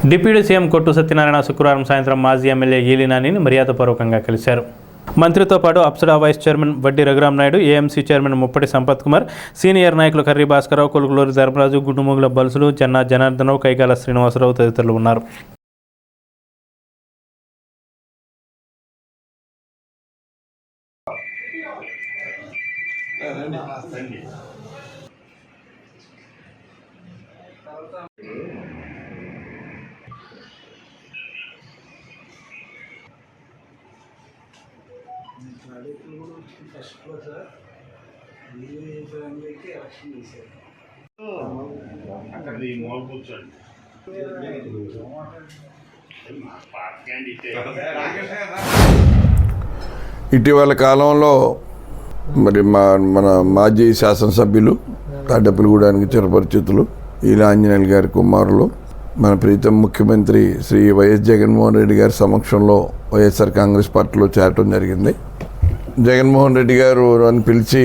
Deputy CM కొట్టు సత్యనారాయణ శుక్రవారం సాయంత్రం మాజీ ఎమ్మెల్యే ఈలినానిని మర్యాదపూర్వకంగా కలిశారు. మంత్రితో పాటు అప్సరా వైస్ చైర్మన్ వడ్డీ Raghuram Naidu, AMC chairman ముప్పటి Sampath Kumar, senior నాయకులు కర్రీ భాస్కరరావు, కొలుగులూరి ధర్మరాజు, గుండుమూగుల బల్సులు, చెన్నా జనార్దనరావు, కైకాల శ్రీనివాసరావు తదితరులు ఉన్నారు. ఇటీవల కాలంలో మరి మన మాజీ శాసనసభ్యులు తాడేపల్లిగూడానికి చిరపరిచితులు ఈల ఆంజనేయులు గారి కుమారులు మన ప్రీతం ముఖ్యమంత్రి శ్రీ వైఎస్ జగన్మోహన్ రెడ్డి గారి సమక్షంలో వైఎస్ఆర్ కాంగ్రెస్ పార్టీలో చేరటం జరిగింది. జగన్మోహన్ రెడ్డి గారు నన్ను పిలిచి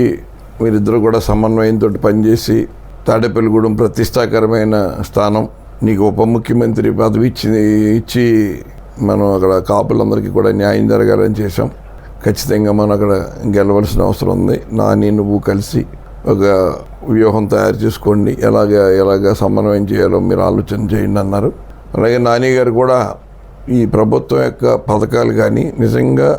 మీరిద్దరూ కూడా సమన్వయంతో పనిచేసి తాడేపల్లిగూడెం ప్రతిష్టాకరమైన స్థానం, నీకు ఉప ముఖ్యమంత్రి పదవి ఇచ్చి మనం అక్కడ కాపులందరికీ కూడా న్యాయం జరగాలని చేశాం. ఖచ్చితంగా మనం అక్కడ గెలవలసిన అవసరం ఉంది. నాని నువ్వు కలిసి ఒక వ్యూహం తయారు చేసుకోండి, ఎలాగ సమన్వయం చేయాలో మీరు ఆలోచన చేయండి అన్నారు. అలాగే నాని గారు కూడా ఈ ప్రభుత్వం యొక్క పథకాలు కానీ నిజంగా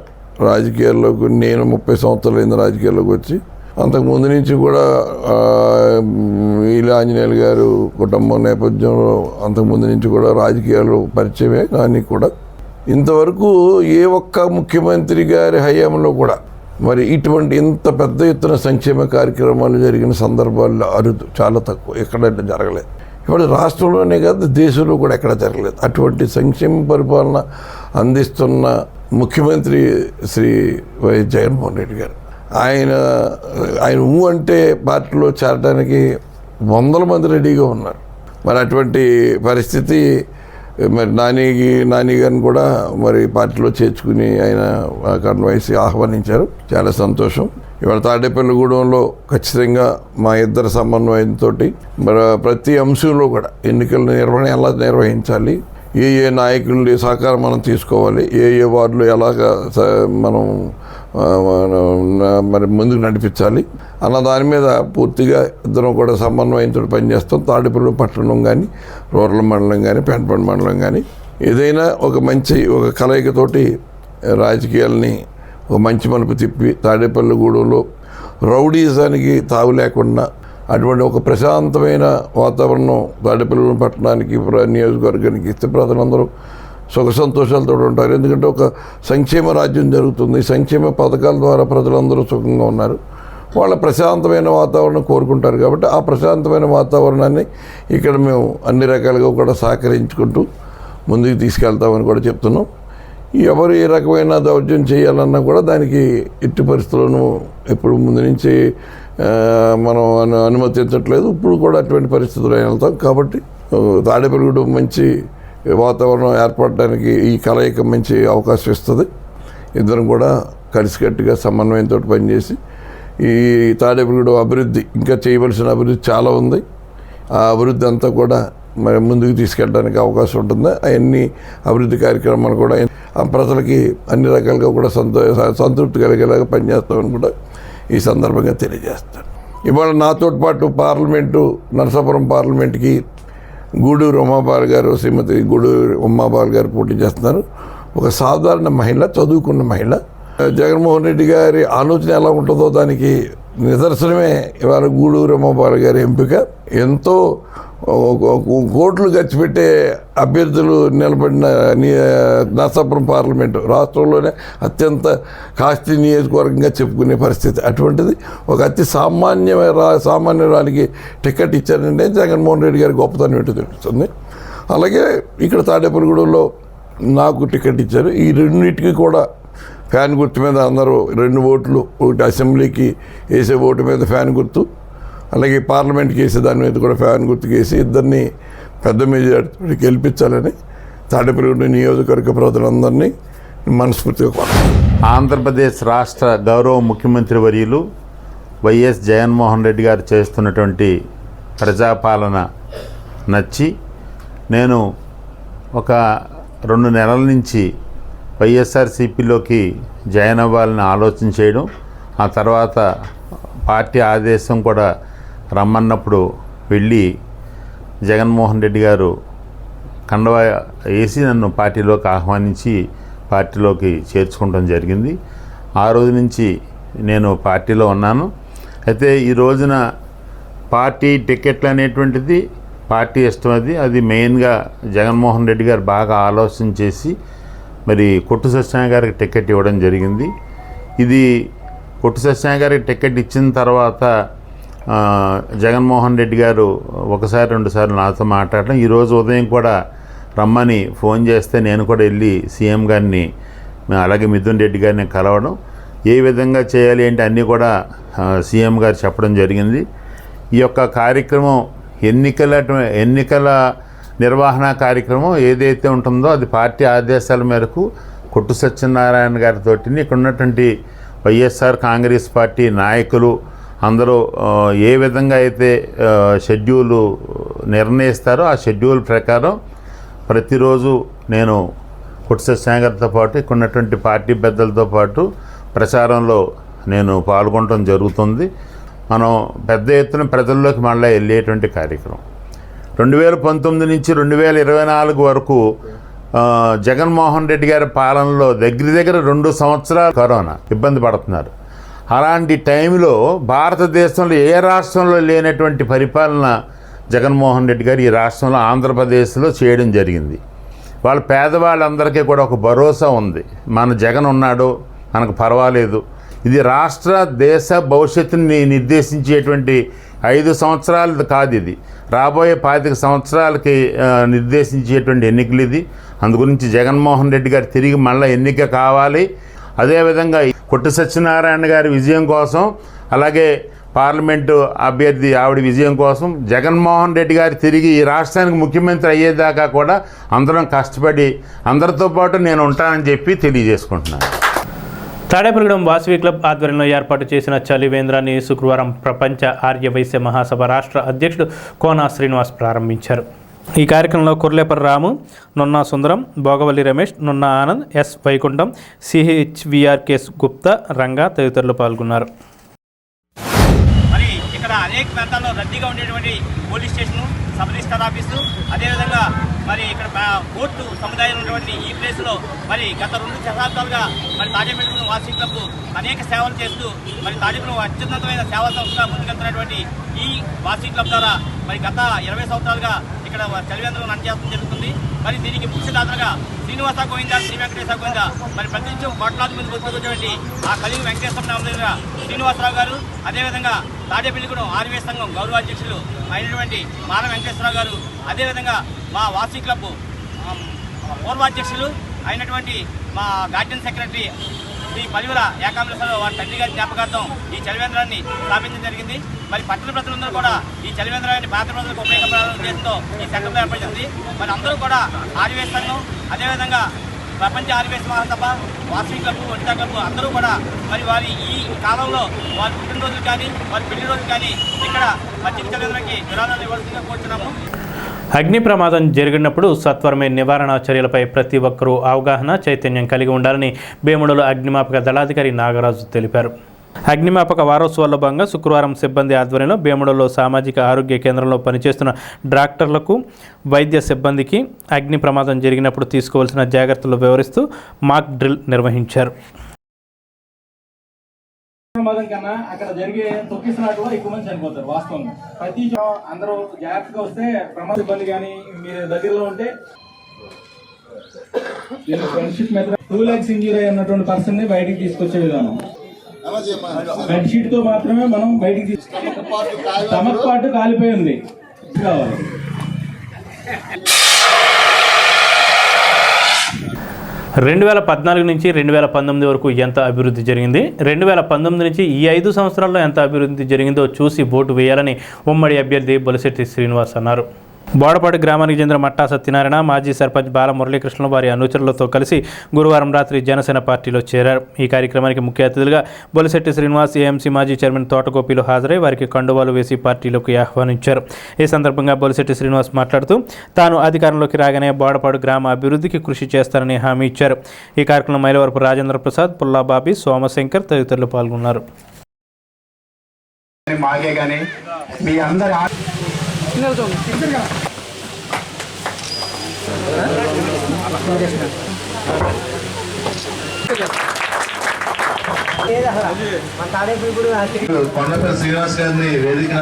రాజకీయాల్లోకి నేను 30 సంవత్సరాలైంది రాజకీయాల్లోకి వచ్చి, అంతకుముందు నుంచి కూడా ఈల ఆంజనేయులు గారు కుటుంబం నేపథ్యంలో అంతకుముందు నుంచి కూడా రాజకీయాలు పరిచయమే. నాని కూడా ఇంతవరకు ఏ ఒక్క ముఖ్యమంత్రి గారి హయాంలో కూడా మరి ఇటువంటి ఇంత పెద్ద ఎత్తున సంక్షేమ కార్యక్రమాలు జరిగిన సందర్భాల్లో అరుదు, చాలా తక్కువ, ఎక్కడంటే జరగలేదు. ఇప్పుడు రాష్ట్రంలోనే కాదు దేశంలో కూడా ఎక్కడ జరగలేదు. అటువంటి సంక్షేమ పరిపాలన అందిస్తున్న ముఖ్యమంత్రి శ్రీ వైఎస్ జగన్మోహన్ రెడ్డి గారు. ఆయన అంటే పార్టీలో చేరడానికి 100 మంది రెడీగా ఉన్నారు. మరి అటువంటి పరిస్థితి మరి నాని గారిని కూడా మరి పార్టీలో చేర్చుకుని ఆయన కన్వైసి ఆహ్వానించారు. చాలా సంతోషం. ఇవాళ తాడేపల్లిగూడెంలో ఖచ్చితంగా మా ఇద్దరు సమన్వయంతో మరి ప్రతి అంశంలో కూడా ఎన్నికల నిర్వహణ ఎలా నిర్వహించాలి, ఏ నాయకుల సహకారం మనం తీసుకోవాలి, ఏ వార్డులో ఎలాగ మనం మరి ముందుకు నడిపించాలి అన్న దాని మీద పూర్తిగా ఇద్దరం కూడా సమన్వయంతో పనిచేస్తాం. తాడేపల్లి పట్టణం కానీ, రూరల్ మండలం కానీ, పెంటపల్లి మండలం కానీ ఏదైనా ఒక కలయికతోటి రాజకీయాలని ఒక మంచి మలుపు తిప్పి తాడేపల్లిగూడెంలో రౌడీజానికి తావు లేకుండా అటువంటి ఒక ప్రశాంతమైన వాతావరణం తాడేపల్లి పట్టణానికి నియోజకవర్గానికి ఇస్తే ప్రజలందరూ సుఖ సంతోషాలతో ఉంటారు. ఎందుకంటే ఒక సంక్షేమ రాజ్యం జరుగుతుంది. సంక్షేమ పథకాల ద్వారా ప్రజలందరూ సుఖంగా ఉన్నారు. వాళ్ళ ప్రశాంతమైన వాతావరణం కోరుకుంటారు. కాబట్టి ఆ ప్రశాంతమైన వాతావరణాన్ని ఇక్కడ మేము అన్ని రకాలుగా కూడా సహకరించుకుంటూ ముందుకు తీసుకెళ్తామని కూడా చెప్తున్నాం. ఎవరు ఏ రకమైన దౌర్జన్యం చేయాలన్నా కూడా దానికి ఎట్టి పరిస్థితులను ఎప్పుడు ముందు నుంచి మనం అనుమతించట్లేదు. ఇప్పుడు కూడా అటువంటి పరిస్థితులు వెళ్తాం. కాబట్టి తాడేపల్లిగూడెం మంచి వాతావరణం ఏర్పడడానికి ఈ కలయిక మంచి అవకాశం ఇస్తుంది. ఇద్దరం కూడా కలిసికట్టుగా సమన్వయంతో పనిచేసి ఈ తాడేపల్లిగూడెం అభివృద్ధి, ఇంకా చేయవలసిన అభివృద్ధి చాలా ఉంది. ఆ అభివృద్ధి అంతా కూడా మరి ముందుకు తీసుకెళ్ళడానికి అవకాశం ఉంటుంది. అవన్నీ అభివృద్ధి కార్యక్రమాలు కూడా ప్రజలకి అన్ని రకాలుగా కూడా సంతృప్తి కలిగేలాగా పనిచేస్తామని కూడా ఈ సందర్భంగా తెలియజేస్తాను. ఇవాళ నాతో పాటు పార్లమెంటు నరసాపురం పార్లమెంట్కి గూడూరు ఉమాబాల్ గారు, శ్రీమతి గూడూరు ఉమాబాల్ గారు పోటీ చేస్తున్నారు. ఒక సాధారణ మహిళ, చదువుకున్న మహిళ. జగన్మోహన్ రెడ్డి గారి ఆలోచన ఎలా ఉంటుందో దానికి నిదర్శనమే ఇవాళ గూడూరు ఉమాబాల్ గారి ఎంపిక. ఎంతో కోట్లు ఖర్చు పెట్టే అభ్యర్థులు నిలబడిన నరసాపురం పార్లమెంటు రాష్ట్రంలోనే అత్యంత కాస్ట్లీ నియోజకవర్గంగా చెప్పుకునే పరిస్థితి. అటువంటిది ఒక అతి సామాన్యురాలికి టికెట్ ఇచ్చారంటే జగన్మోహన్ రెడ్డి గారి గొప్పతనం ఏంటో తెలుస్తుంది. అలాగే ఇక్కడ తాడేపల్లిగూడెంలో నాకు టికెట్ ఇచ్చారు. ఈ రెండింటికి కూడా ఫ్యాన్ గుర్తు మీద అందరూ 2 ఓట్లు, ఒకటి అసెంబ్లీకి వేసే ఓటు మీద ఫ్యాన్ గుర్తు, అలాగే పార్లమెంట్కి వేసే దాని మీద కూడా ఫ్యాన్ గుర్తుకు వేసి ఇద్దరిని పెద్ద మెజారిటీ గెలిపించాలని తాడేపల్లిగూడెం నియోజకవర్గ ప్రజలందరినీ మనస్ఫూర్తిగా కోరుతున్నాను. ఆంధ్రప్రదేశ్ రాష్ట్ర గౌరవ ముఖ్యమంత్రి వర్యులు వైఎస్ జగన్మోహన్ రెడ్డి గారు చేస్తున్నటువంటి ప్రజాపాలన నచ్చి నేను ఒక 2 నెలల నుంచి వైఎస్ఆర్సీపీలోకి జాయిన్ అవ్వాలని ఆలోచన చేయడం, ఆ తర్వాత పార్టీ ఆదేశం కూడా రమ్మన్నప్పుడు వెళ్ళి జగన్మోహన్ రెడ్డి గారు కండవా వేసి నన్ను పార్టీలోకి ఆహ్వానించి పార్టీలోకి చేర్చుకోవడం జరిగింది. ఆ రోజు నుంచి నేను పార్టీలో ఉన్నాను. అయితే ఈ రోజున పార్టీ టికెట్లు అనేటువంటిది పార్టీ ఇష్టం, అది మెయిన్గా జగన్మోహన్ రెడ్డి గారు బాగా ఆలోచన చేసి మరి కొట్టు సత్యనారాయణ గారికి టికెట్ ఇవ్వడం జరిగింది. ఇది కొట్టు సత్యనారాయణ గారికి టికెట్ ఇచ్చిన తర్వాత జగన్మోహన్ రెడ్డి గారు 1-2 సార్లు నాతో మాట్లాడడం, ఈరోజు ఉదయం కూడా రమ్మని ఫోన్ చేస్తే నేను కూడా వెళ్ళి సీఎం గారిని అలాగే మిథున్ రెడ్డి గారిని కలవడం, ఏ విధంగా చేయాలి అంటే అన్నీ కూడా సీఎం గారు చెప్పడం జరిగింది. ఈ యొక్క కార్యక్రమం ఎన్నికల నిర్వహణ కార్యక్రమం ఏదైతే ఉంటుందో అది పార్టీ ఆదేశాల మేరకు కొట్టు సత్యనారాయణ గారితో ఇక్కడ ఉన్నటువంటి వైఎస్ఆర్ కాంగ్రెస్ పార్టీ నాయకులు అందరూ ఏ విధంగా అయితే షెడ్యూలు నిర్ణయిస్తారో ఆ షెడ్యూల్ ప్రకారం ప్రతిరోజు నేను కొట్టు సత్యనారాయణ గారితో పాటు ఇక్కడ ఉన్నటువంటి పార్టీ పెద్దలతో పాటు ప్రచారంలో నేను పాల్గొనడం జరుగుతుంది. మనం పెద్ద ఎత్తున ప్రజల్లోకి మళ్ళీ వెళ్ళేటువంటి కార్యక్రమం 2019 నుంచి 2024 వరకు జగన్మోహన్ రెడ్డి గారి పాలనలో దగ్గర 2 సంవత్సరాలు కరోనా ఇబ్బంది పడుతున్నారు. అలాంటి టైంలో భారతదేశంలో ఏ రాష్ట్రంలో లేనటువంటి పరిపాలన జగన్మోహన్ రెడ్డి గారు ఈ రాష్ట్రంలో ఆంధ్రప్రదేశ్లో చేయడం జరిగింది. వాళ్ళ పేదవాళ్ళందరికీ కూడా ఒక భరోసా ఉంది, మన జగన్ ఉన్నాడు, మనకు పర్వాలేదు. ఇది రాష్ట్ర దేశ భవిష్యత్తుని నిర్దేశించేటువంటి 5 సంవత్సరాలు కాదు, ఇది రాబోయే 25 సంవత్సరాలకి నిర్దేశించేటువంటి ఎన్నికలు ఇది. అందుగురించి జగన్మోహన్ రెడ్డి గారు తిరిగి మళ్ళీ ఎన్నిక కావాలి. అదేవిధంగా కొట్టు సత్యనారాయణ గారి విజయం కోసం, అలాగే పార్లమెంటు అభ్యర్థి ఆవిడ విజయం కోసం జగన్మోహన్ రెడ్డి గారు తిరిగి ఈ రాష్ట్రానికి ముఖ్యమంత్రి అయ్యేదాకా కూడా అందరం కష్టపడి అందరితో పాటు నేను ఉంటానని చెప్పి తెలియజేసుకుంటున్నాను. తాడేపల్లిగూడెం వాసవి క్లబ్ ఆధ్వర్యంలో ఏర్పాటు చేసిన చలివేంద్రాన్ని శుక్రవారం ప్రపంచ ఆర్యవైశ్య మహాసభ రాష్ట్ర అధ్యక్షుడు కోన శ్రీనివాస్ ప్రారంభించారు. ఈ కార్యక్రమంలో కుర్లేపర్ రాము, నున్నా సుందరం, భోగవల్లి రమేష్, నున్నా ఆనంద్, ఎస్ వైకుంఠం, సిహెచ్విఆర్కేఎస్ గుప్తా, రంగా తదితరులు పాల్గొన్నారు. మరి ఇక్కడ అనేక ప్రాంతాల్లో రద్దీగా ఉండేటువంటి police station, sub register office, అదేవిధంగా మరి ఇక్కడ కోర్టు సముదాయం ఉన్నటువంటి ఈ ప్లేస్లో మరి గత 2 దశాబ్దాలుగా మరి తాడేపల్లిగూడెం వాసవి క్లబ్ అనేక సేవలు చేస్తూ మరి తాడేపల్లిగూడెం అత్యున్నతమైన సేవా సంస్థగా ముందుకెళ్తున్నటువంటి ఈ వాసవి క్లబ్ ద్వారా మరి గత 20 సంవత్సరాలుగా ఇక్కడ చలివేంద్రం అందజేయడం జరుగుతుంది. మరి దీనికి ముఖ్యదాతలుగా శ్రీనివాస గోవింద, శ్రీ వెంకటేశ్వర గోవింద, మరి ప్రతినిత్యం కోట్లాది మంది బతుకుతున్నటువంటి ఆ కలిగి వెంకటేశ్వర నామదేవ శ్రీనివాసరావు గారు, అదేవిధంగా తాడేపల్లిగూడెం ఆర్వే సంఘం గౌరవాధ్యక్షులు అయినటువంటి మాల వెంకటేశ్వరరావు గారు, అదేవిధంగా మా వాసవి క్లబ్ పూర్వాధ్యక్షులు అయినటువంటి మా గార్డెన్ సెక్రటరీ శ్రీ పలివల ఏకాంబరేశ్వరరావు వారి తండ్రి గారి జ్ఞాపకార్థం ఈ చలివేంద్రాన్ని స్థాపించడం జరిగింది. మరి పట్టణ ప్రజలందరూ కూడా ఈ చలివేంద్రాన్ని పేద ప్రజలకు ఉపయోగపడాలనే ఉద్దేశంతో ఈ సంఘం ఏర్పడింది. మరి అందరూ కూడా ఆర్యవేశ సంఘం, అదేవిధంగా ప్రపంచ ఆర్యవేశ మహాసభ, వాసవి క్లబ్, వనితా క్లబ్ అందరూ కూడా మరి వారి ఈ కాలంలో వారి పుట్టినరోజులు కానీ వారి పెళ్లి రోజులు కానీ ఇక్కడ మధ్య చలివేంద్రానికి విరాళాలు ఇవ్వాల్సిందిగా కోరుతున్నాము. అగ్ని ప్రమాదం జరిగినప్పుడు సత్వరమే నివారణ చర్యలపై ప్రతి ఒక్కరూ అవగాహన, చైతన్యం కలిగి ఉండాలని భీముడులో అగ్నిమాపక దళాధికారి నాగరాజు తెలిపారు. అగ్నిమాపక వారోత్సవాల్లో భాగంగా శుక్రవారం సిబ్బంది ఆధ్వర్యంలో భీముడులో సామాజిక ఆరోగ్య కేంద్రంలో పనిచేస్తున్న డాక్టర్లకు, వైద్య సిబ్బందికి అగ్ని ప్రమాదం జరిగినప్పుడు తీసుకోవాల్సిన జాగ్రత్తలు వివరిస్తూ మాక్ డ్రిల్ నిర్వహించారు. ప్రమాదం కన్నా అక్కడ జరిగే తొక్కిసలాటలో ఎక్కువ మంది చనిపోతారు. వాస్తవంగా ప్రతి అందరూ జాగ్రత్తగా వస్తే ప్రమాద సిబ్బంది కానీ మీరు దగ్గరలో ఉంటే ఫ్రెండ్షిప్ మీద 2 lakhs ఇంజూరీ అయినటువంటి పర్సన్ ని బయటికి తీసుకొచ్చే విధానం బెడ్ షీట్ తో మాత్రమే మనం బయటికి స్టమక్ పార్ట్ కాలిపోయి ఉంది కావాలి. 2014 నుంచి 2019 వరకు ఎంత అభివృద్ధి జరిగింది, 2019 నుంచి ఈ 5 సంవత్సరాల్లో ఎంత అభివృద్ధి జరిగిందో చూసి ఓటు వేయాలని ఉమ్మడి అభ్యర్థి బొలిశెట్టి శ్రీనివాస్ అన్నారు. బోడపాడు గ్రామానికి చెందిన మట్టా సత్యనారాయణ మాజీ సర్పంచ్ బాల మురళీకృష్ణ వారి అనుచరులతో కలిసి గురువారం రాత్రి జనసేన పార్టీలో చేరారు. ఈ కార్యక్రమానికి ముఖ్య అతిథులుగా బొలిశెట్టి శ్రీనివాస్, ఏఎంసీ మాజీ చైర్మన్ తోటగోపిలు హాజరై వారికి కండువాలు వేసి పార్టీలోకి ఆహ్వానించారు. ఈ సందర్భంగా బొలిశెట్టి శ్రీనివాస్ మాట్లాడుతూ తాను అధికారంలోకి రాగానే బోడపాడు గ్రామ అభివృద్ధికి కృషి చేస్తారని హామీ ఇచ్చారు. ఈ కార్యక్రమం మైలవరపు రాజేంద్ర ప్రసాద్, పుల్లాబాబి, సోమశంకర్ తదితరులు పాల్గొన్నారు. మాగే కానీ మీ అందరి కొండపల్లి శ్రీనివాస్ గారిని వేదిక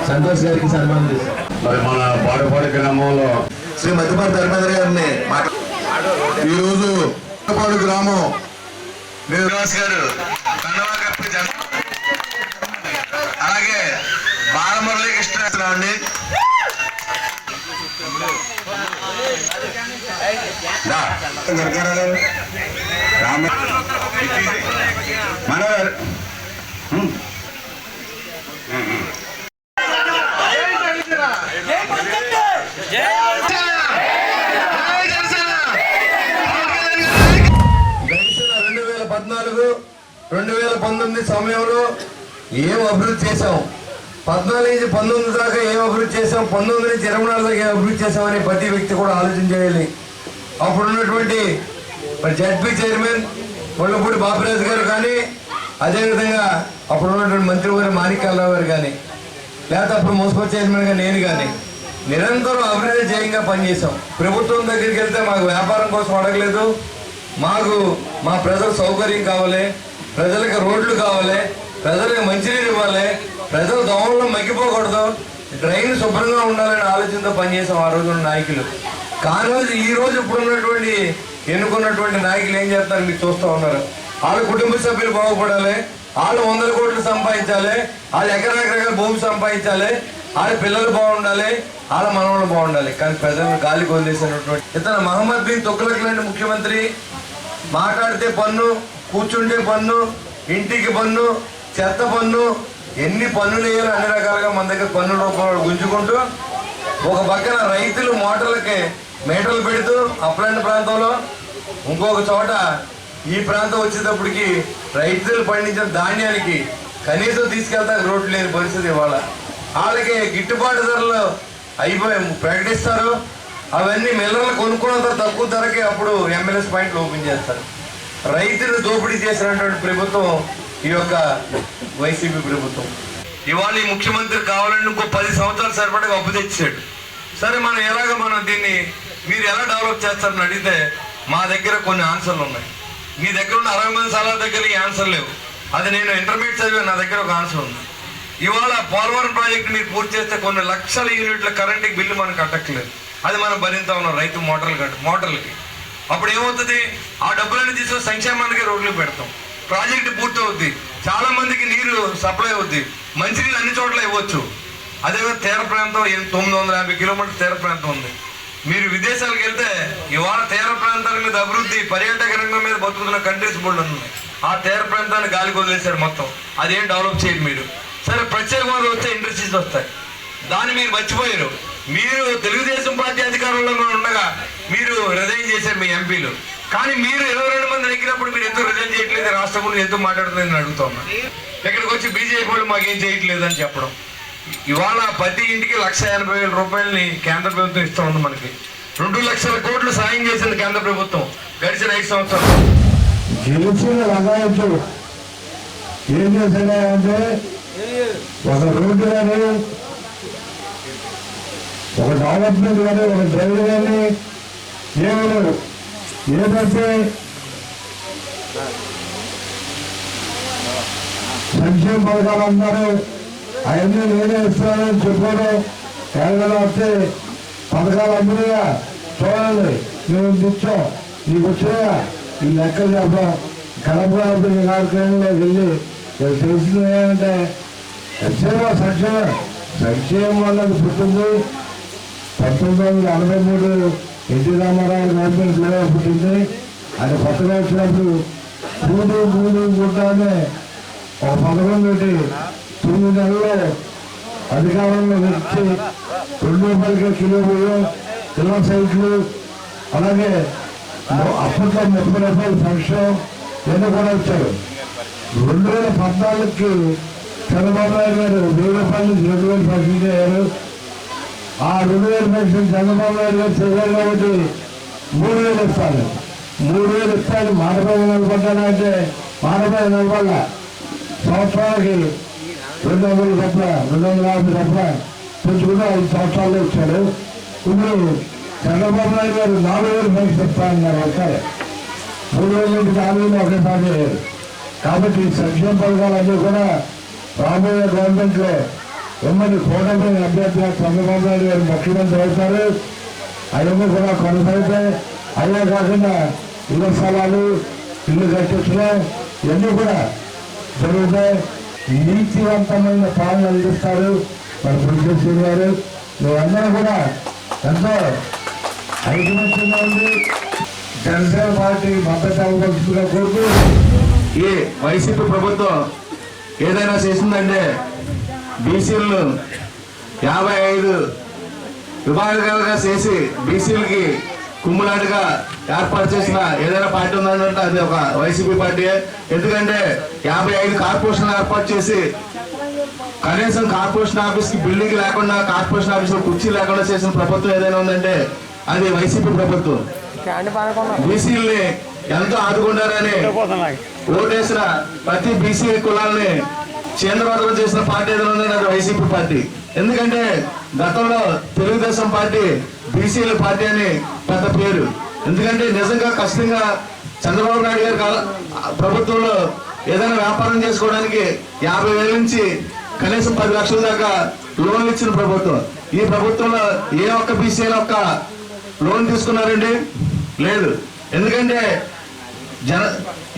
సంతోష్ గారికి సన్మానం చేశారు. మరి మన బోడపాడు గ్రామంలో శ్రీ మధ్యపాటి ధర్మేంద్ర గారిని ఈరోజు బోడపాడు గ్రామం శ్రీనివాస్ గారు కండవా కప్పి అలాగే బాలమురళీకృష్ణ అండి మనోహర్ గడిచిన 2014-2019 సమయంలో ఏం అభివృద్ధి చేశాం, 14-19 దాకా ఏం అభివృద్ధి చేశాం, 19-24 దాకా ఏం అభివృద్ధి చేశామని ప్రతి వ్యక్తి కూడా ఆలోచన చేయాలి. అప్పుడు ఉన్నటువంటి జడ్పీ చైర్మన్ ముళ్ళపూడి బాపిరాజు గారు కానీ, అదేవిధంగా అప్పుడు ఉన్నటువంటి మంత్రివారి మాణిక్యాలరావు గారు కానీ, లేకపోతే అప్పుడు మున్సిపల్ చైర్మన్గా నేను కానీ నిరంతరం అభివృద్ధి చేయంగా పనిచేసాం. ప్రభుత్వం దగ్గరికి వెళ్తే మాకు వ్యాపారం కోసం అడగలేదు, మాకు మా ప్రజల సౌకర్యం కావాలి, ప్రజలకు రోడ్లు కావాలి, ప్రజలకు మంచినీరు ఇవ్వాలి, ప్రజలు దోమల్లో మగ్గిపోకూడదు, డ్రైన్ శుభ్రంగా ఉండాలనే ఆలోచనతో పనిచేసాం ఆ రోజున నాయకులు. కానీ ఈ రోజు ఇప్పుడున్నటువంటి ఎన్నుకున్నటువంటి నాయకులు ఏం చేస్తారు మీరు చూస్తూ ఉన్నారు. వాళ్ళ కుటుంబ సభ్యులు బాగుపడాలి, వాళ్ళు 100 కోట్లు సంపాదించాలి, వాళ్ళు ఎకరాలు భూమి సంపాదించాలి, వాళ్ళ పిల్లలు బాగుండాలి, వాళ్ళ మనవలు బాగుండాలి. కానీ ప్రజలను గాలికి వదిలేసినటువంటి ఇతను మహమ్మద్ బిన్ తుగ్లక్ లాంటి ముఖ్యమంత్రి మాట్లాడితే పన్ను, కూర్చుంటే పన్ను, ఇంటికి పన్ను, చెత్త పన్ను, ఎన్ని పన్నులు వేయాలో అన్ని రకాలుగా మన దగ్గర పన్నుల రూపంలో గుంజుకుంటూ ఒక పక్కన రైతులు మోటార్లకి మీటర్లు పెడుతూ అప్లాంటి ప్రాంతంలో, ఇంకొక చోట ఈ ప్రాంతం వచ్చేటప్పటికి రైతులు పండించిన ధాన్యానికి కనీసం తీసుకెళ్తా రోడ్లు లేని పరిస్థితి ఇవాళ. వాళ్ళకి గిట్టుబాటు ధరలు ప్రకటిస్తారు, అవన్నీ మిల్లర్లు కొనుక్కున్నంత తక్కువ ధరకే అప్పుడు ఎంఎల్ఎస్ పాయింట్లు ఓపెన్ చేస్తారు. రైతులు దోపిడీ చేసినటువంటి ప్రభుత్వం ఈ యొక్క వైసీపీ ప్రభుత్వం. ఇవాళ ఈ ముఖ్యమంత్రి కావాలని ఇంకో 10 సంవత్సరాలు సరిపడగా అప్పు తెచ్చాడు. సరే మనం దీన్ని మీరు ఎలా డెవలప్ చేస్తారని అడిగితే మా దగ్గర కొన్ని ఆన్సర్లు ఉన్నాయి. మీ దగ్గర ఉన్న 60 మంది సలహా దగ్గర ఈ ఆన్సర్ లేవు. అది నేను ఇంటర్మీడియట్ చదివా, నా దగ్గర ఒక ఆన్సర్ ఉంది. ఇవాళ పోలవరం ప్రాజెక్టు మీరు పూర్తి చేస్తే కొన్ని లక్షల యూనిట్ల కరెంటుకి బిల్లు మనం కట్టట్లేదు, అది మనం భరిస్తా ఉన్నాం రైతు మోటార్లకి. అప్పుడు ఏమవుతుంది, ఆ డబ్బులన్నీ తీసుకొని సంక్షేమానికి రోడ్లు పెడతాం, ప్రాజెక్టు పూర్తి అవుద్ది, చాలా మందికి నీరు సప్లై అవుద్ది, మంచినీళ్ళు అన్ని చోట్ల ఇవ్వచ్చు. అదేవిధంగా తీర ప్రాంతం 950 కిలోమీటర్ల తీర ప్రాంతం ఉంది. మీరు విదేశాలకు వెళ్తే ఇవాళ తీర ప్రాంతాల మీద అభివృద్ధి, పర్యాటక రంగం మీద బతుకుతున్న కంట్రీస్ బోర్డు ఉన్నాయి. ఆ తీర ప్రాంతాన్ని గాలికి వదిలేశారు మొత్తం, అదేం డెవలప్ చేయరు మీరు. సరే ప్రత్యేక హోదా వస్తే ఇండస్ట్రీస్ వస్తాయి, దాన్ని మీరు మర్చిపోయారు. మీరు తెలుగుదేశం పార్టీ అధికారంలో ఉండగా మీరు రిజైన్ చేశారు మీ ఎంపీలు. కానీ మీరు 22 మంది ఎక్కినప్పుడు మీరు ఎందుకు రిజైన్ చేయట్లేదు, రాష్ట్రం గురించి ఎందుకు మాట్లాడుతుందని అడుగుతున్నా. ఇక్కడికి వచ్చి బీజేపీ వాళ్ళు మాకేం చేయట్లేదు అని చెప్పడం. ఇవాళ ప్రతి ఇంటికి 1,80,000 రూపాయలని కేంద్ర ప్రభుత్వం ఇస్తూ ఉంది. మనకి 2 లక్షల కోట్లు సాయం చేసింది కేంద్ర ప్రభుత్వం గడిచిన 5 సంవత్సరాలు. గెలిచిన లగాయత్తు ఏం చేశాడంటే ఒక రోడ్డు కానీ, ఒక డెవలప్మెంట్ కానీ, ఒక డ్రైవర్ కానీ ఏమైనా ఏదంటే సంక్షేమ పథకాలు అంటారు, అవన్నీ నేనే ఇస్తానని చెప్పాడు. ఏదైనా వస్తే పథకాలు అందరుగా చూడండి, మేము తెచ్చాం, నీకు వచ్చాయా ఈ లెక్కలు చెప్పాం. కడప కార్యక్రమంలో వెళ్ళి తెలిసింది ఏంటంటే సంక్షేమం అన్నది పుట్టింది 1983 ఎన్టీ రామారావు గవర్నమెంట్లో పుట్టింది. అది కొత్తగా వచ్చినప్పుడు కూడు గుడ్డ అనే ఒక పథకం పెట్టి 9 నెలల్లో అధికారంలో వచ్చి 2 రూపాయలకి కిలో బియ్యం, కిలో సైట్లు, అలాగే అప్పట్లో 30 రూపాయల సంక్షేమం ఇవన్నీ కూడా వచ్చారు. 2014కి చంద్రబాబు నాయుడు గారు 1000 రూపాయల నుంచి 2000 పెన్షన్ చేశారు. ఆ 2000 పెన్షన్ చంద్రబాబు నాయుడు గారు చేశారు కాబట్టి 3000 ఇస్తారు. 3000 ఇస్తాను మాటపై నిలబడ్డానంటే మాటపై నిలబడ్డ సంవత్సరానికి 200 తప్ప 250 తప్ప పెంచుకుంటే 5 సంవత్సరాలు ఇచ్చాడు. ఇప్పుడు చంద్రబాబు నాయుడు గారు 4000 పెన్షన్ ఇస్తానన్నారు. ఒకసారి 3000 నుంచి 4000 ఒకేసారి అయ్యారు. కాబట్టి సంక్షేమ పథకాలన్నీ కూడా రాబోయే గవర్నమెంట్లో ఉమ్మడి కూటమి అభ్యర్థిగా చంద్రబాబు నాయుడు గారు ముఖ్యమంత్రి అవుతారు. అవన్నీ కూడా కొనసాగుతాయి. అదే కాకుండా ఇళ్ల స్థలాలు, ఇల్లు కట్టించడం ఇవన్నీ కూడా జరుగుతాయి. నీతివంతమైన పాలన అందిస్తారు మన పులికేశ్వర గారు. మేమందరం కూడా ఎంతో ఐకమత్యంగా ఉంది. జనసేన పార్టీ మద్దతు అవ్వాల్సిందిగా కోరుతూ ఈ వైసీపీ ప్రభుత్వం ఏదైనా చేసిందంటే బీసీలను 55 విభాగాలుగా చేసి బీసీలకి కుమ్ములాటగా ఏర్పాటు చేసిన ఏదైనా పార్టీ ఉందంటే అది ఒక వైసీపీ పార్టీ. ఎందుకంటే 55 కార్పొరేషన్లు ఏర్పాటు చేసి కనీసం కార్పొరేషన్ ఆఫీస్కి బిల్డింగ్ లేకుండా, కార్పొరేషన్ ఆఫీస్లో కుర్చీ లేకుండా చేసిన ప్రభుత్వం ఏదైనా ఉందంటే అది వైసీపీ ప్రభుత్వం. బీసీలని ఎంతో ఆదుకుంటారని ఓటేసిన ప్రతి బీసీ కులాలని కేంద్రవర్గం చేసిన పార్టీ ఏదైనా ఉందంటే అది వైసీపీ పార్టీ. ఎందుకంటే గతంలో తెలుగుదేశం పార్టీ బీసీల పార్టీ అని పెద్ద పేరు. ఎందుకంటే నిజంగా ఖచ్చితంగా చంద్రబాబు నాయుడు గారి ప్రభుత్వంలో ఏదైనా వ్యాపారం చేసుకోవడానికి 50,000 నుంచి కనీసం 10 లక్షల దాకా లోన్లు ఇచ్చిన ప్రభుత్వం. ఈ ప్రభుత్వంలో ఏ ఒక్క బీసీల ఒక్క లోన్ తీసుకున్నారండి? లేదు. ఎందుకంటే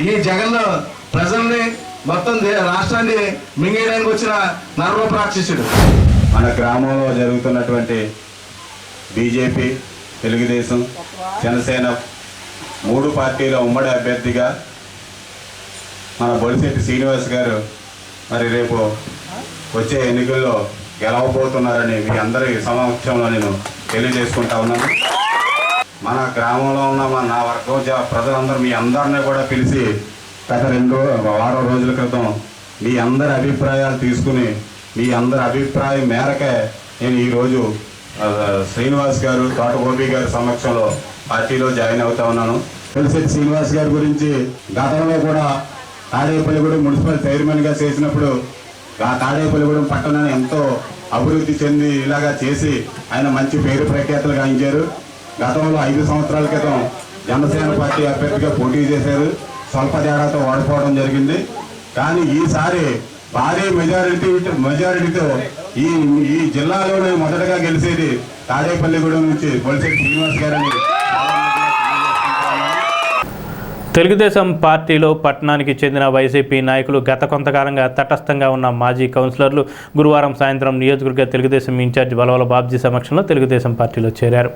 ఈ జగన్ ప్రజల్ని మొత్తం రాష్ట్రాన్ని మింగేయడానికి వచ్చిన నరరూప రాక్షసుడు. మన గ్రామంలో జరుగుతున్నటువంటి బీజేపీ, తెలుగుదేశం, జనసేన 3 పార్టీల ఉమ్మడి అభ్యర్థిగా మన బొలిశెట్టి శ్రీనివాస్ గారు మరి రేపు వచ్చే ఎన్నికల్లో గెలవబోతున్నారని మీ అందరి సమక్షంలో నేను తెలియజేసుకుంటా ఉన్నాను. మన గ్రామంలో ఉన్న నా వర్గం ప్రజలందరూ మీ అందరినీ కూడా పిలిచి గత 2 వారం రోజుల క్రితం మీ అందరి అభిప్రాయాలు తీసుకుని మీ అందరి అభిప్రాయం మేరకే నేను ఈరోజు శ్రీనివాస్ గారు, తోట గోపి గారి సమక్షంలో పార్టీలో జాయిన్ అవుతా ఉన్నాను. బొలిశెట్టి శ్రీనివాస్ గారి గురించి గతంలో కూడా తాడేపల్లిగూడెం మున్సిపల్ చైర్మన్గా చేసినప్పుడు ఆ తాడేపల్లిగూడెం పట్టణాన్ని ఎంతో అభివృద్ధి చెంది ఇలాగా చేసి ఆయన మంచి పేరు ప్రఖ్యాతలు గాంచారు. గతంలో 5 సంవత్సరాల క్రితం జనసేన పార్టీ అభ్యర్థిగా పోటీ చేశారు. స్వల్ప తేడాతో ఓడిపోవడం జరిగింది. కానీ ఈసారి భారీ మెజారిటీతో ఈ జిల్లాలోనే మొదటగా గెలిచేది తాడేపల్లిగూడెం నుంచి బొలిశెట్టి శ్రీనివాస్ గారని. తెలుగుదేశం పార్టీలో పట్టణానికి చెందిన వైసీపీ నాయకులు గత కొంతకాలంగా తటస్థంగా ఉన్న మాజీ కౌన్సిలర్లు గురువారం సాయంత్రం నియోజకవర్గ తెలుగుదేశం ఇన్ఛార్జ్ వలవల బాబ్జీ సమక్షంలో తెలుగుదేశం పార్టీలో చేరారు.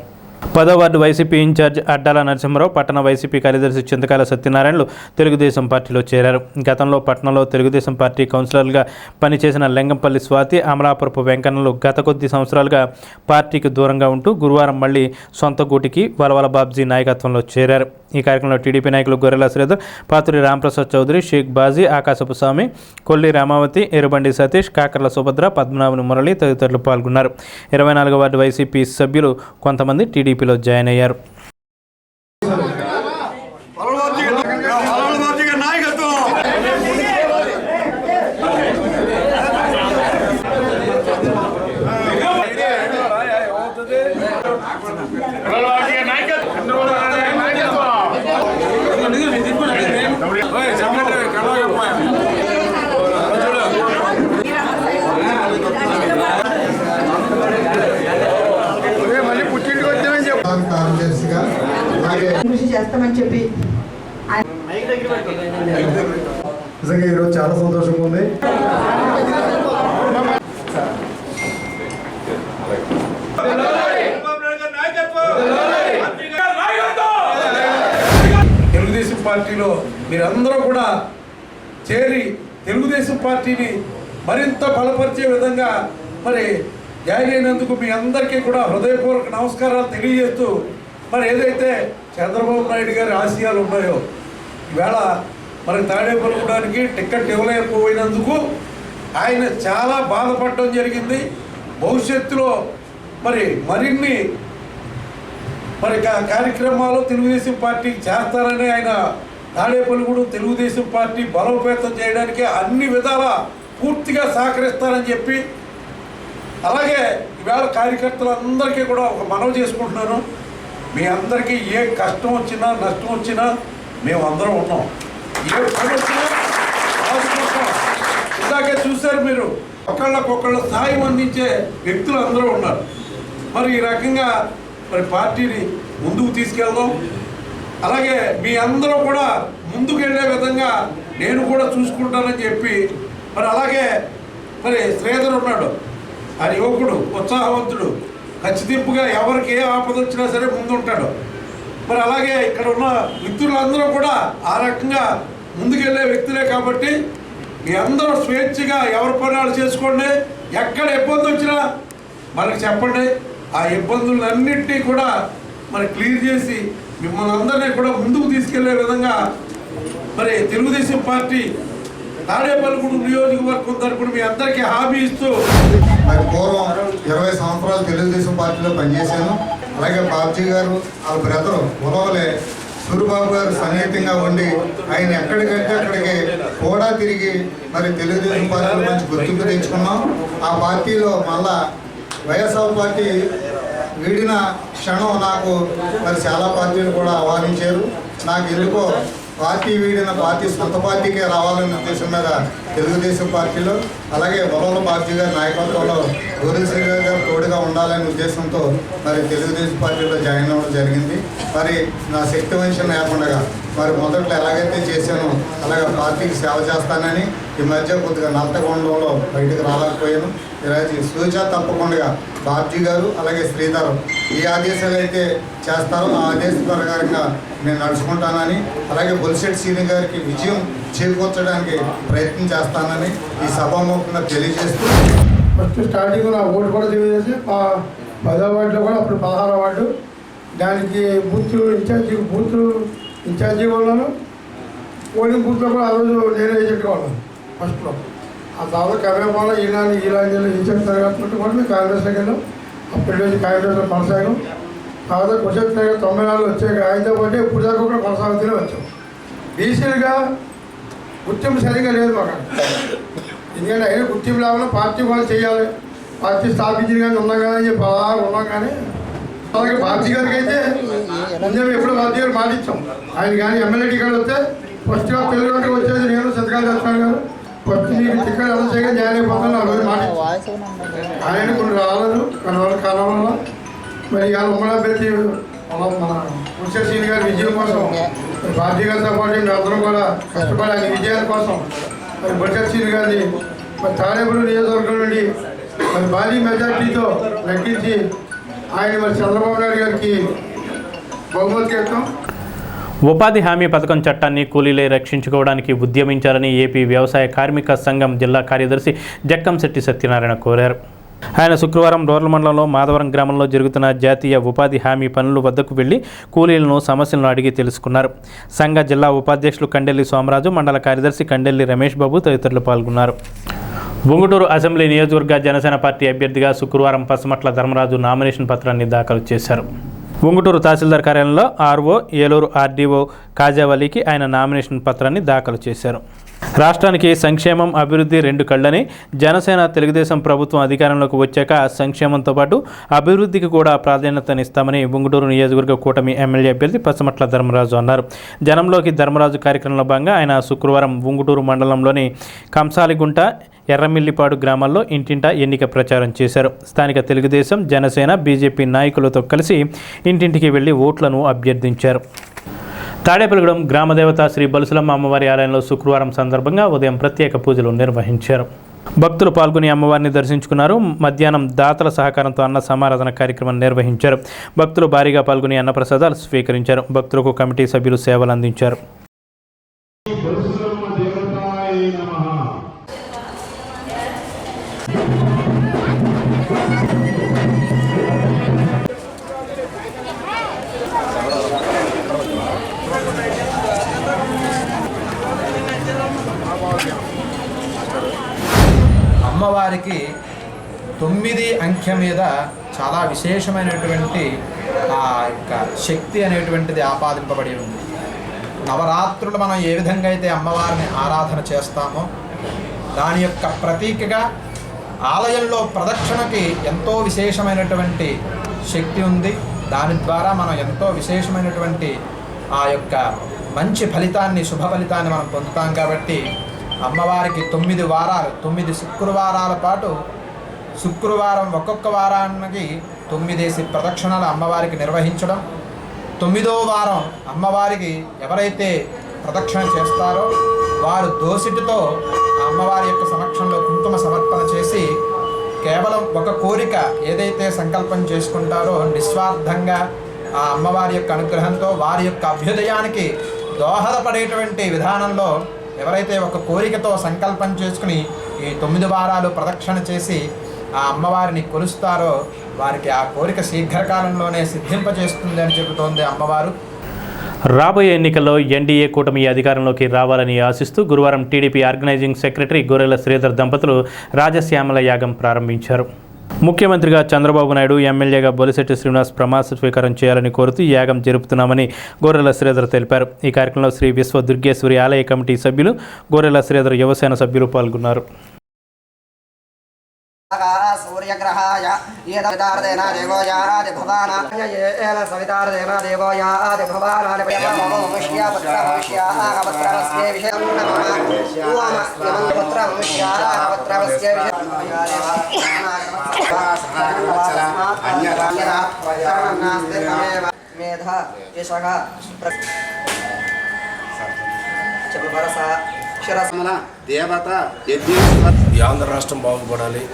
10వ ward YCP incharge Addala Narasimharao, పట్టణ వైసీపీ కార్యదర్శి చింతకాల సత్యనారాయణలు తెలుగుదేశం పార్టీలో చేరారు. గతంలో పట్టణంలో తెలుగుదేశం పార్టీ కౌన్సిలర్లుగా పనిచేసిన లింగంపల్లి స్వాతి, అమలాపురపు వెంకన్నలు గత కొద్ది సంవత్సరాలుగా పార్టీకి దూరంగా ఉంటూ గురువారం మళ్లీ సొంత గూటికి వలవల బాబ్జీ నాయకత్వంలో చేరారు. ఈ కార్యక్రమంలో టీడీపీ నాయకులు గొర్రెల శ్రీధర్, పాతూరి రాంప్రసాద్ చౌదరి, షేక్ బాజీ, ఆకాశపు స్వామి, కొల్లి రామావతి, ఎరుబండి సతీష్, కాకర్ల సుభద్ర, పద్మనాభుని మురళి తదితరులు పాల్గొన్నారు. 24వ వార్డు వైసీపీ సభ్యులు కొంతమంది టీడీపీలో జాయిన్ అయ్యారు. కృషి చేస్తామని చెప్పి నిజంగా ఈరోజు చాలా సంతోషంగా ఉంది. తెలుగుదేశం పార్టీలో మీరందరూ కూడా చేరి తెలుగుదేశం పార్టీని మరింత బలపరిచే విధంగా మరి జాయిన్ అయినందుకు మీ అందరికీ కూడా హృదయపూర్వక నమస్కారాలు తెలియజేస్తూ మరి ఏదైతే చంద్రబాబు నాయుడు గారి ఆశయాలు ఉన్నాయో ఈవేళ మరి తాడేపల్లిగూడానికి టికెట్ ఇవ్వలేకపోయినందుకు ఆయన చాలా బాధపడడం జరిగింది. భవిష్యత్తులో మరిన్ని కార్యక్రమాలు తెలుగుదేశం పార్టీకి చేస్తారని ఆయన తాడేపల్లిగూడెం తెలుగుదేశం పార్టీ బలోపేతం చేయడానికి అన్ని విధాల పూర్తిగా సహకరిస్తారని చెప్పి, అలాగే ఈవేళ కార్యకర్తలందరికీ కూడా ఒక మనవి చేసుకుంటున్నాను. మీ అందరికీ ఏ కష్టం వచ్చినా నష్టం వచ్చినా మేము అందరం ఉన్నాం. ఏ పని వచ్చినా రాసుకుంటాం. ఇందాకే చూశారు మీరు, ఒకళ్ళకొకళ్ళ సాయం అందించే వ్యక్తులు అందరూ ఉన్నారు. మరి ఈ రకంగా పార్టీని ముందుకు తీసుకెళ్దాం. అలాగే మీ అందరూ కూడా ముందుకు వెళ్ళే విధంగా నేను కూడా చూసుకుంటానని చెప్పి అలాగే శ్రీధర్ ఉన్నాడు, ఆయన యువకుడు, ఉత్సాహవంతుడు, ఖచ్చితంగా ఎవరికి ఏ ఆపద వచ్చినా సరే ముందుంటాడు. అలాగే ఇక్కడ ఉన్న మిత్రులందరూ కూడా ఆ రకంగా ముందుకెళ్ళే వ్యక్తులే కాబట్టి మీ అందరూ స్వేచ్ఛగా ఎవరి పనులు చేసుకోండి. ఎక్కడ ఇబ్బంది వచ్చినా మనకి చెప్పండి. ఆ ఇబ్బందులన్నింటినీ కూడా క్లియర్ చేసి మిమ్మల్ని అందరినీ కూడా ముందుకు తీసుకెళ్లే విధంగా తెలుగుదేశం పార్టీ తాడేపల్లిగూడెం నియోజకవర్గం తరపున మీ అందరికీ హామీ ఇస్తూ, పూర్వం 20 సంవత్సరాలు తెలుగుదేశం పార్టీలో పనిచేశాను. అలాగే బాబ్జీ గారు వాళ్ళ బ్రదరు ఉలవలే సూరిబాబు గారు సన్నిహితంగా ఉండి ఆయన ఎక్కడికంటే అక్కడికి కూడా తిరిగి తెలుగుదేశం పార్టీలో మంచి గుర్తింపు తెచ్చుకున్నాం. ఆ పార్టీలో మళ్ళా వైఎస్ఆర్ పార్టీ వీడిన క్షణం నాకు చాలా పార్టీలు కూడా ఆహ్వానించారు. నాకు ఎందుకో పార్టీ వీడిన పార్టీ సొంత పార్టీకే రావాలనే ఉద్దేశం మీద తెలుగుదేశం పార్టీలో, అలాగే వరవల బాబ్జీ గారి నాయకత్వంలో గోవింద్ గారు తోడుగా ఉండాలనే ఉద్దేశంతో తెలుగుదేశం పార్టీలో జాయిన్ అవ్వడం జరిగింది. నా శక్తి వంచన లేకుండా మొదట్లో ఎలాగైతే చేశానో అలాగే పార్టీకి సేవ చేస్తానని ఈ మధ్య కొద్దిగా నల్లగొండంలో బయటకు రాలేకపోయాను. ఈరోజు సూచన తప్పకుండా బాబ్జీ గారు అలాగే శ్రీధర్ ఈ ఆదేశాలు అయితే చేస్తారో ఆ ఆదేశ ప్రకారంగా నేను నడుచుకుంటానని, అలాగే బొలిశెట్టి సీని గారికి విజయం చేకూర్చడానికి ప్రయత్నం చేస్తానని ఈ సభాముఖంగా తెలియజేస్తూ, ఫస్ట్ స్టార్టింగ్ నా ఓటు కూడా తెలియజేసి 10వ వార్డులో కూడా అప్పుడు 16వ వార్డు దానికి బూత్ ఇన్ఛార్జి ఉన్నాను. పోలింగ్ బూత్లో కూడా ఆ రోజు నేనే ఏజెంట్గా ఉన్నాను ఫస్ట్లో. ఆ తర్వాత కవేపాల ఈనాడు జిల్లా ఇన్ఛార్జ్ తరగతి కూడా మేము కాంగ్రెస్లోకి వెళ్ళాం. అప్పటి నుంచి కాంగ్రెస్లో కొనసాగాం. తర్వాత కుషత్ నగర్ 94 వచ్చాక ఆయనతో పాటు ఇప్పుడు దాకా కూడా కొనసాగుతూనే వచ్చాం. బీసీలుగా గుర్తింపు సరిగ్గా లేదు మాకు. ఎందుకంటే అయినా గుర్తింపు లేకుండా పార్టీ వాళ్ళు చేయాలి, పార్టీ స్థాపించింది కానీ ఉన్నాం కదా అని చెప్పి అలా ఉన్నాం. కానీ అలాగే బాబ్జీ గారికి అయితే ముందే ఎప్పుడు బాబ్జీ గారు మాటిచ్చాం. ఆయన కానీ ఎమ్మెల్యే టికెట్ వస్తే ఫస్ట్గా తెలుగులోకి వచ్చేది నేను సంతకాలు చేస్తాను గారు, ఫస్ట్ మీకు టికెట్ ఎలా చేయగా జాయిన్ అయిపోతాను ఆ రోజు మాటిచ్చాం. ఆయన కొన్ని రాలేదు కాలం వల్ల ఇవాళ ఉమ్మడి అభ్యర్థి మన బొలిశెట్టి సీని గారి విజయం కోసం బాబ్జీ గారితో పాటు అందరం కూడా కష్టపడి ఆయన విజయాల కోసం బొలిశెట్టి సీని గారిని తాడేపల్లి నియోజకవర్గం నుండి భారీ మెజార్టీతో లెక్కించి ఆయన చంద్రబాబు నాయుడు గారికి బహుమతి ఇస్తాం. ఉపాధి హామీ పథకం చట్టాన్ని కూలీలే రక్షించుకోవడానికి ఉద్యమించాలని ఏపీ వ్యవసాయ కార్మిక సంఘం జిల్లా కార్యదర్శి జక్కంశెట్టి సత్యనారాయణ కోరారు. ఆయన శుక్రవారం రూరల్ మండలంలో మాధవరం గ్రామంలో జరుగుతున్న జాతీయ ఉపాధి హామీ పనుల వద్దకు వెళ్లి కూలీలను సమస్యలను అడిగి తెలుసుకున్నారు. సంఘ జిల్లా ఉపాధ్యక్షులు కండెల్లి సోమరాజు, మండల కార్యదర్శి కండెల్లి రమేష్ బాబు తదితరులు పాల్గొన్నారు. ఉంగుటూరు అసెంబ్లీ నియోజకవర్గ జనసేన పార్టీ అభ్యర్థిగా శుక్రవారం పసమట్ల ధర్మరాజు నామినేషన్ పత్రాన్ని దాఖలు చేశారు. ఉంగుటూరు తహసీల్దార్ కార్యాలయంలో ఆర్ఓ, ఏలూరు ఆర్డీఓ కాజావలికి ఆయన నామినేషన్ పత్రాన్ని దాఖలు చేశారు. రాష్ట్రానికి సంక్షేమం, అభివృద్ధి రెండు కళ్ళని జనసేన తెలుగుదేశం ప్రభుత్వం అధికారంలోకి వచ్చాక సంక్షేమంతో పాటు అభివృద్ధికి కూడా ప్రాధాన్యతనిస్తామని ఉంగుటూరు నియోజకవర్గ కూటమి ఎమ్మెల్యే అభ్యర్థి పసమట్ల ధర్మరాజు అన్నారు. జనంలోకి ధర్మరాజు కార్యక్రమంలో భాగంగా ఆయన శుక్రవారం ఉంగుటూరు మండలంలోని కంసాలిగుంట, ఎర్రమిల్లిపాడు గ్రామాల్లో ఇంటింటా ఎన్నిక ప్రచారం చేశారు. స్థానిక తెలుగుదేశం, జనసేన, బీజేపీ నాయకులతో కలిసి ఇంటింటికి వెళ్లి ఓట్లను అభ్యర్థించారు. తాడేపల్లిగూడెం గ్రామదేవత శ్రీ బలుసులమ్మ అమ్మవారి ఆలయంలో శుక్రవారం సందర్భంగా ఉదయం ప్రత్యేక పూజలు నిర్వహించారు. భక్తులు పాల్గొని అమ్మవారిని దర్శించుకున్నారు. మధ్యాహ్నం దాతల సహకారంతో అన్న సమారాధన కార్యక్రమం నిర్వహించారు. భక్తులు భారీగా పాల్గొని అన్నప్రసాదాలు స్వీకరించారు. భక్తులకు కమిటీ సభ్యులు సేవలు అందించారు. అమ్మవారికి 9 అంకె మీద చాలా విశేషమైనటువంటి ఆ యొక్క శక్తి అనేటువంటిది ఆపాదింపబడి ఉంది. నవరాత్రులు మనం ఏ విధంగా అయితే అమ్మవారిని ఆరాధన చేస్తామో దాని యొక్క ప్రతీకగా ఆలయంలో ప్రదక్షిణకి ఎంతో విశేషమైనటువంటి శక్తి ఉంది. దాని ద్వారా మనం ఎంతో విశేషమైనటువంటి ఆ యొక్క మంచి ఫలితాన్ని, శుభ ఫలితాన్ని మనం పొందుతాం. కాబట్టి అమ్మవారికి 9 వారాలు, 9 శుక్రవారాల పాటు శుక్రవారం ఒక్కొక్క వారానికి 9 ప్రదక్షిణలు అమ్మవారికి నిర్వహించడం, 9వ వారం అమ్మవారికి ఎవరైతే ప్రదక్షిణ చేస్తారో వారు దోసిటితో అమ్మవారి యొక్క సమక్షంలో కుంకుమ సమర్పణ చేసి కేవలం ఒక కోరిక ఏదైతే సంకల్పం చేసుకుంటారో నిస్వార్థంగా ఆ అమ్మవారి యొక్క అనుగ్రహంతో వారి యొక్క అభ్యుదయానికి దోహదపడేటువంటి విధానంలో ఎవరైతే ఒక కోరికతో సంకల్పం చేసుకుని ఈ 9 వారాలు ప్రదక్షిణ చేసి ఆ అమ్మవారిని కొలుస్తారో వారికి ఆ కోరిక శీఘ్రకాలంలోనే సిద్ధింపజేస్తుంది అని చెబుతోంది అమ్మవారు. రాబోయే ఎన్నికల్లో ఎన్డీఏ కూటమి అధికారంలోకి రావాలని ఆశిస్తూ గురువారం టీడీపీ ఆర్గనైజింగ్ సెక్రటరీ గొర్రెల శ్రీధర్ దంపతులు రాజశ్యామల యాగం ప్రారంభించారు. ముఖ్యమంత్రిగా చంద్రబాబు నాయుడు, ఎమ్మెల్యేగా బొలిశెట్టి శ్రీనివాస్ ప్రమాణ స్వీకారం చేయాలని కోరుతూ ఈ యాగం జరుపుతున్నామని గొర్రెల శ్రీధర్ తెలిపారు. ఈ కార్యక్రమంలో శ్రీ విశ్వ దుర్గేశ్వరి ఆలయ కమిటీ సభ్యులు, గొర్రెల శ్రీధర్ యువసేన సభ్యులు పాల్గొన్నారు. సూర్యగ్రహాయ ఏదవితార్దేన దేవోయాది భవానాయ ఏన సవితార్దేన దేవోయాది భవానాని భవముష్య పుత్రముష్య పుత్రవస్య విషయం నమః ఓమ యమం పుత్రముష్య పుత్రవస్య విషయం మేధ యశః చపరస శిరస్మల దేవత ఈ ఆంధ్ర రాష్ట్రం బాగుపడాలి.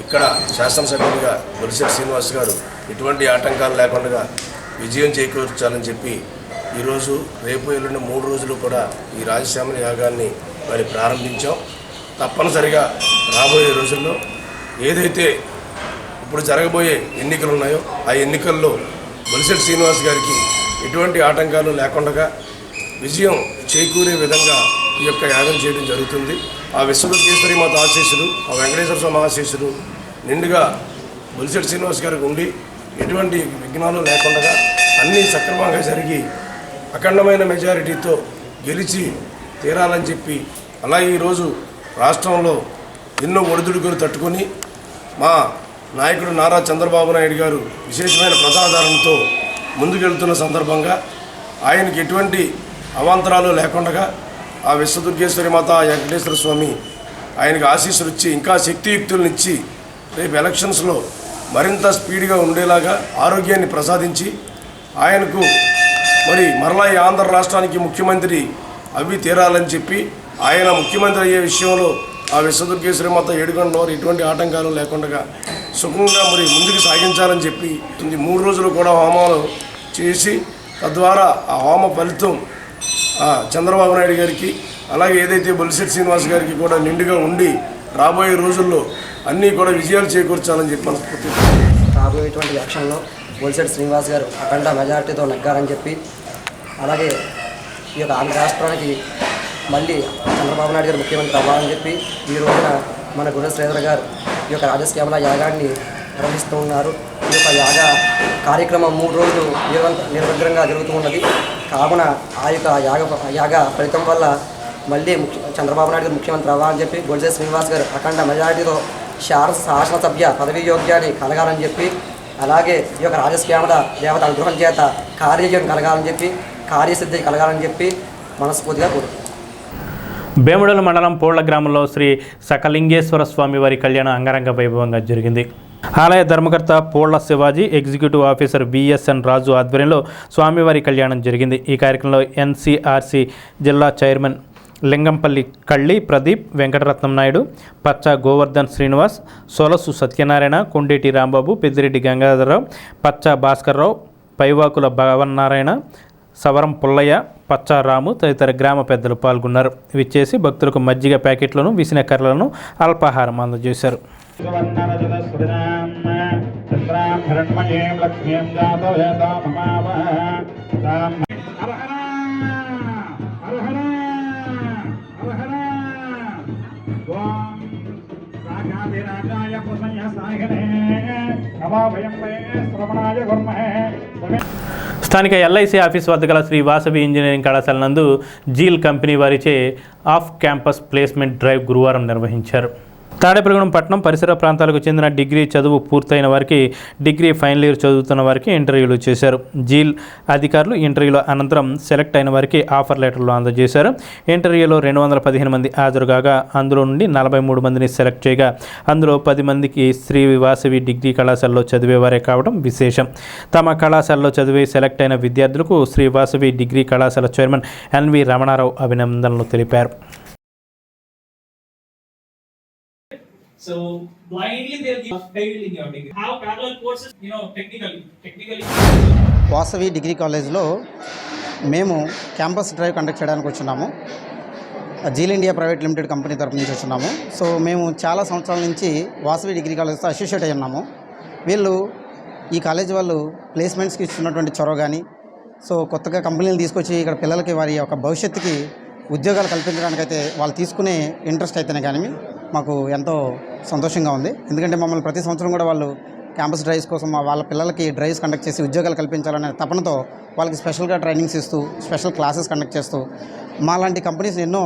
ఇక్కడ శాసనసభ్యుడిగా బొలిశెట్టి శ్రీనివాస్ గారు ఎటువంటి ఆటంకాలు లేకుండా విజయం చేకూర్చాలని చెప్పి ఈరోజు, రేపు, ఎల్లుండి 3 రోజులు కూడా ఈ రాజశ్యామల యాగాన్ని మరి ప్రారంభించాం. తప్పనిసరిగా రాబోయే రోజుల్లో ఏదైతే ఇప్పుడు జరగబోయే ఎన్నికలు ఉన్నాయో ఆ ఎన్నికల్లో బొలిశెట్టి శ్రీనివాస్ గారికి ఎటువంటి ఆటంకాలు లేకుండా విజయం చేకూరే విధంగా ఈ యొక్క యాగం చేయడం జరుగుతుంది. ఆ విశ్వదుర్గేశ్వరి మాత ఆశీస్సులు, ఆ వెంకటేశ్వర స్వామి ఆశీస్సులు నిండుగా బొలిశెట్టి శ్రీనివాస్ గారికి ఉండి ఎటువంటి విఘ్నాలు లేకుండా అన్నీ సక్రమంగా జరిగి అఖండమైన మెజారిటీతో గెలిచి తీరాలని చెప్పి, అలాగే ఈరోజు రాష్ట్రంలో ఎన్నో ఒడిదుడుకులు తట్టుకొని మా నాయకుడు నారా చంద్రబాబు నాయుడు గారు విశేషమైన ప్రజాదరణతో ముందుకెళ్తున్న సందర్భంగా ఆయనకి ఎటువంటి అవాంతరాలు లేకుండా ఆ విశ్వదుర్గేశ్వరి మాత, వెంకటేశ్వర స్వామి ఆయనకు ఆశీస్సులు ఇచ్చి ఇంకా శక్తియుక్తులను ఇచ్చి రేపు ఎలక్షన్స్లో మరింత స్పీడ్గా ఉండేలాగా ఆరోగ్యాన్ని ప్రసాదించి ఆయనకు మరి మరలా ఈ ఆంధ్ర రాష్ట్రానికి ముఖ్యమంత్రి అవి తీరాలని చెప్పి ఆయన ముఖ్యమంత్రి అయ్యే విషయంలో ఆ విశ్వదుర్గేశ్వరి మాత ఏడుకొండలో ఎటువంటి ఆటంకాలు లేకుండా సుఖంగా మరి ముందుకు సాగించాలని చెప్పి 3 రోజులు కూడా హోమాలు చేసి తద్వారా ఆ హోమ ఫలితం చంద్రబాబు నాయుడు గారికి అలాగే ఏదైతే బొలిశెట్టి శ్రీనివాస్ గారికి కూడా నిండుగా ఉండి రాబోయే రోజుల్లో అన్నీ కూడా విజయాలు చేకూర్చాలని చెప్పి మనస్ఫూర్తి. రాబోయేటువంటి ఎలక్షన్లో బొలిశెట్టి శ్రీనివాస్ గారు అఖండ మెజార్టీతో నెగ్గారని చెప్పి, అలాగే ఈ యొక్క ఆంధ్ర రాష్ట్రానికి మళ్ళీ చంద్రబాబు నాయుడు గారు ముఖ్యమంత్రి అవ్వాలని చెప్పి ఈ రోజున మన గొర్రెల శ్రీధర్ గారు ఈ యొక్క రాజశ్యామల యాగాన్ని నిర్వహిస్తూ ఉన్నారు. ఈ యొక్క యాగ కార్యక్రమం 3 రోజులు నిరంతరంగా జరుగుతూ ఉన్నది. కావున ఆ యొక్క యాగ ఫలితం వల్ల మళ్ళీ చంద్రబాబు నాయుడు గారు ముఖ్యమంత్రి అవ్వాలని చెప్పి బొలిశెట్టి శ్రీనివాస్ గారు అఖండ మెజారిటీతో శాసనసభ్య పదవీ యోగ్యాన్ని కలగాలని చెప్పి, అలాగే ఈ యొక్క రాజశ్యామల దేవత అనుగ్రహం చేత కార్యజయం కలగాలని చెప్పి, కార్యసిద్ధి కలగాలని చెప్పి మనస్ఫూర్తిగా కోరుతున్నాను. బేముడల మండలం పోళ్ల గ్రామంలో శ్రీ సకలింగేశ్వర స్వామి వారి కళ్యాణం అంగరంగ వైభవంగా జరిగింది. ఆలయ ధర్మకర్త పోళ్ల శివాజీ, ఎగ్జిక్యూటివ్ ఆఫీసర్ బిఎస్ఎన్ రాజు ఆధ్వర్యంలో స్వామివారి కళ్యాణం జరిగింది. ఈ కార్యక్రమంలో ఎన్సీఆర్సీ జిల్లా చైర్మన్ లింగంపల్లి కళ్ళి ప్రదీప్, వెంకటరత్నం నాయుడు, పచ్చ గోవర్ధన్ శ్రీనివాస్, సొలసు సత్యనారాయణ, కొండేటి రాంబాబు, పెద్దిరెడ్డి గంగాధరరావు, పచ్చ భాస్కర్రావు, పైవాకుల భవన్నారాయణ, సవరం పుల్లయ్య, పచ్చారాము తదితర గ్రామ పెద్దలు పాల్గొన్నారు. విచ్చేసి భక్తులకు మజ్జిగ ప్యాకెట్లను, విసిన కర్రలను, అల్పాహారం అందజేశారు. స్థానిక ఎల్ఐసి ఆఫీస్ వద్ద గల శ్రీ వాసవి ఇంజనీరింగ్ కళాశాల నందు జీల్ కంపెనీ వారిచే ఆఫ్ క్యాంపస్ ప్లేస్మెంట్ డ్రైవ్ గురువారం నిర్వహించారు. తాడేపల్లిగూడెం పట్టణం పరిసర ప్రాంతాలకు చెందిన డిగ్రీ చదువు పూర్తయిన వారికి, డిగ్రీ ఫైనల్ ఇయర్ చదువుతున్న వారికి ఇంటర్వ్యూలు చేశారు. జీల్ అధికారులు ఇంటర్వ్యూల అనంతరం సెలెక్ట్ అయిన వారికి ఆఫర్ లెటర్లు అందజేశారు. ఇంటర్వ్యూలో 215 మంది హాజరు కాగా అందులో నుండి 43 మందిని సెలెక్ట్ చేయగా అందులో 10 మందికి శ్రీ వాసవి డిగ్రీ కళాశాలలో చదివేవారే కావడం విశేషం. తమ కళాశాలలో చదివే సెలెక్ట్ అయిన విద్యార్థులకు శ్రీ వాసవి డిగ్రీ కళాశాల చైర్మన్ ఎన్వి రమణారావు అభినందనలు తెలిపారు. So blindly they'll give failed in your degree. Have parallel courses, technically. Vasavi degree కాలేజ్లో మేము క్యాంపస్ డ్రైవ్ కండక్ట్ చేయడానికి వచ్చున్నాము. Zeel India private limited company తరపు నుంచి వచ్చున్నాము. సో మేము చాలా సంవత్సరాల నుంచి వాసవి డిగ్రీ కాలేజ్తో అసోసియేట్ అయి ఉన్నాము. వీళ్ళు ఈ కాలేజ్ వాళ్ళు ప్లేస్మెంట్స్కి ఇస్తున్నటువంటి చొరవ కానీ, సో కొత్తగా కంపెనీలు తీసుకొచ్చి ఇక్కడ పిల్లలకి వారి యొక్క భవిష్యత్తుకి ఉద్యోగాలు కల్పించడానికైతే వాళ్ళు తీసుకునే ఇంట్రెస్ట్ అయితేనే కానీ మాకు ఎంతో సంతోషంగా ఉంది. ఎందుకంటే మమ్మల్ని ప్రతి సంవత్సరం కూడా వాళ్ళు క్యాంపస్ డ్రైవ్స్ కోసం వాళ్ళ పిల్లలకి డ్రైవ్స్ కండక్ట్ చేసి ఉద్యోగాలు కల్పించాలనే తపనతో వాళ్ళకి స్పెషల్గా ట్రైనింగ్స్ ఇస్తూ, స్పెషల్ క్లాసెస్ కండక్ట్ చేస్తూ, మాలాంటి కంపెనీస్ ఎన్నో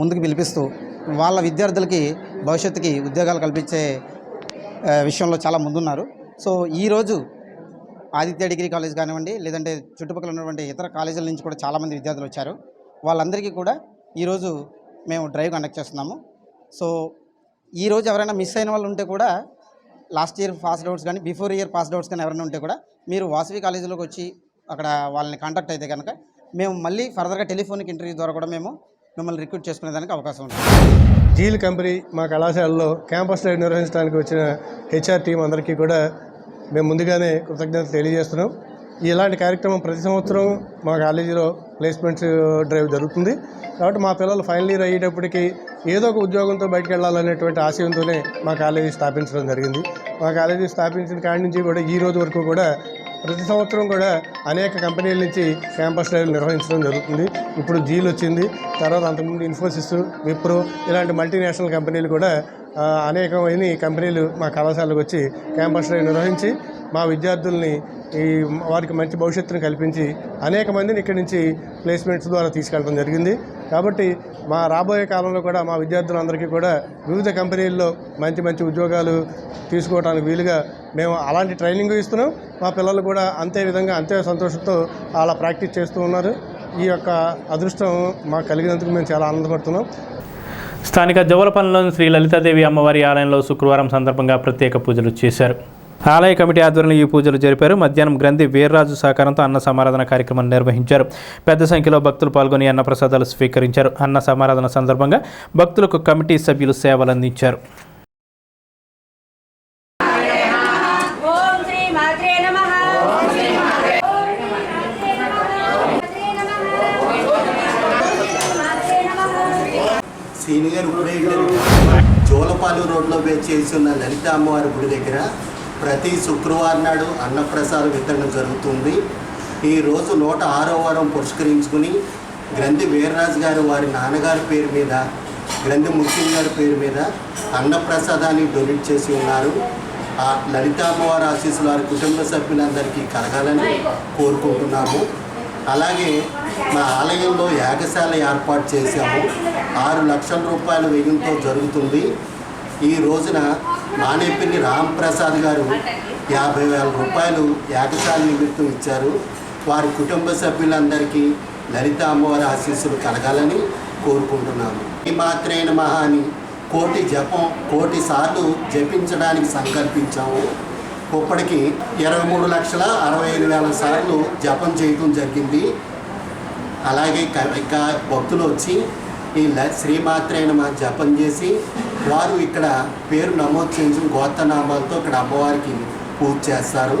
ముందుకు పిలిపిస్తూ వాళ్ళ విద్యార్థులకి భవిష్యత్తుకి ఉద్యోగాలు కల్పించే విషయంలో చాలా ముందున్నారు. సో ఈరోజు ఆదిత్య డిగ్రీ కాలేజ్ కానివ్వండి, లేదంటే చుట్టుపక్కల ఉన్నటువంటి ఇతర కాలేజీల నుంచి కూడా చాలామంది విద్యార్థులు వచ్చారు. వాళ్ళందరికీ కూడా ఈరోజు మేము డ్రైవ్ కండక్ట్ చేస్తున్నాము. సో ఈరోజు ఎవరైనా మిస్ అయిన వాళ్ళు ఉంటే కూడా, లాస్ట్ ఇయర్ పాస్డ్ అవుట్స్ కానీ, బిఫోర్ ఇయర్ పాస్డ్ అవుట్స్ కానీ ఎవరైనా ఉంటే కూడా మీరు వాసవి కాలేజీలోకి వచ్చి అక్కడ వాళ్ళని కాంటాక్ట్ అయితే కనుక మేము మళ్ళీ ఫర్దర్గా టెలిఫోనిక్ ఇంటర్వ్యూ ద్వారా కూడా మేము మిమ్మల్ని రిక్రూట్ చేసుకునేదానికి అవకాశం ఉంది. జీల్ కంపెనీ మా కళాశాలలో క్యాంపస్ డ్రైవ్ నిర్వహించడానికి వచ్చిన హెచ్ఆర్ టీం అందరికీ కూడా మేము ముందుగానే కృతజ్ఞతలు తెలియజేస్తున్నాం. ఇలాంటి కార్యక్రమం ప్రతి సంవత్సరం మా కాలేజీలో ప్లేస్మెంట్స్ డ్రైవ్ జరుగుతుంది. కాబట్టి మా పిల్లలు ఫైనల్ ఇయర్ అయ్యేటప్పటికి ఏదో ఒక ఉద్యోగంతో బయటకు వెళ్ళాలనేటువంటి ఆశయంతోనే మా కాలేజీ స్థాపించడం జరిగింది. మా కాలేజీ స్థాపించిన కాడి నుంచి కూడా ఈ రోజు వరకు కూడా ప్రతి సంవత్సరం కూడా అనేక కంపెనీల నుంచి క్యాంపస్ డ్రైవ్ నిర్వహించడం జరుగుతుంది. ఇప్పుడు జీల్ వచ్చింది, తర్వాత అంతకుముందు ఇన్ఫోసిస్, విప్రో ఇలాంటి మల్టీనేషనల్ కంపెనీలు కూడా అనేకమైన కంపెనీలు మా కళాశాలకు వచ్చి క్యాంపస్ డ్రైవ్ నిర్వహించి మా విద్యార్థుల్ని వారికి మంచి భవిష్యత్తును కల్పించి అనేక మందిని ఇక్కడి నుంచి ప్లేస్మెంట్స్ ద్వారా తీసుకెళ్ళడం జరిగింది. కాబట్టి మా రాబోయే కాలంలో కూడా మా విద్యార్థులందరికీ కూడా వివిధ కంపెనీల్లో మంచి మంచి ఉద్యోగాలు తీసుకోవడానికి వీలుగా మేము అలాంటి ట్రైనింగ్ ఇస్తున్నాం. మా పిల్లలు కూడా అంతే విధంగా అంతే సంతోషంతో అలా ప్రాక్టీస్ చేస్తూ ఉన్నారు. ఈ యొక్క అదృష్టం మాకు కలిగినందుకు మేము చాలా ఆనందపడుతున్నాం. స్థానిక జవలపల్లిలోని శ్రీ లలితాదేవి అమ్మవారి ఆలయంలో శుక్రవారం సందర్భంగా ప్రత్యేక పూజలు చేశారు. ఆలయ కమిటీ ఆధ్వర్యంలో ఈ పూజలు జరిపారు. మధ్యాహ్నం గ్రంథి వీర్రాజు సహకారంతో అన్న సమారాధన కార్యక్రమం నిర్వహించారు. పెద్ద సంఖ్యలో భక్తులు పాల్గొని అన్న ప్రసాదాలు స్వీకరించారు. అన్న సమారాధన సందర్భంగా భక్తులకు కమిటీ సభ్యులు సేవలు అందించారు. సీనియర్ ఇప్పుడే జోలపాలు రోడ్లో చేస్తున్న లలిత అమ్మవారి గుడి దగ్గర ప్రతి శుక్రవారం నాడు అన్నప్రసాద వితరణ జరుగుతుంది. ఈరోజు 106వ వారం పురస్కరించుకుని గ్రంథి వీర్రాజు గారు వారి నాన్నగారి పేరు మీద, గ్రంథి ముఖ్యం గారి పేరు మీద అన్నప్రసాదాన్ని డొనేట్ చేసి ఉన్నారు. ఆ లలిత అమ్మవారి ఆశీస్సులు వారి కుటుంబ సభ్యులందరికీ కలగాలని కోరుకుంటున్నాము. అలాగే మా ఆలయంలో యాగశాల ఏర్పాటు చేశాము. 6 లక్షల రూపాయల వ్యయంతో జరుగుతుంది. ఈ రోజున మానేపల్లి రాంప్రసాద్ గారు 50,000 రూపాయలు యాగశాల నిమిత్తం ఇచ్చారు. వారి కుటుంబ సభ్యులందరికీ లలిత అమ్మవారి ఆశీస్సులు కలగాలని కోరుకుంటున్నాము. ఈ మాత్రేన మహాని కోటి సార్లు జపించడానికి సంకల్పించాము. ఇప్పటికి 23,65,000 సార్లు జపం చేయటం జరిగింది. అలాగే ఇక భక్తులు వచ్చి ఈ శ్రీమాత్రైన జపం చేసి వారు ఇక్కడ పేరు నమోదు చేయించిన గోత్రనామాలతో ఇక్కడ అమ్మవారికి పూజ చేస్తారు.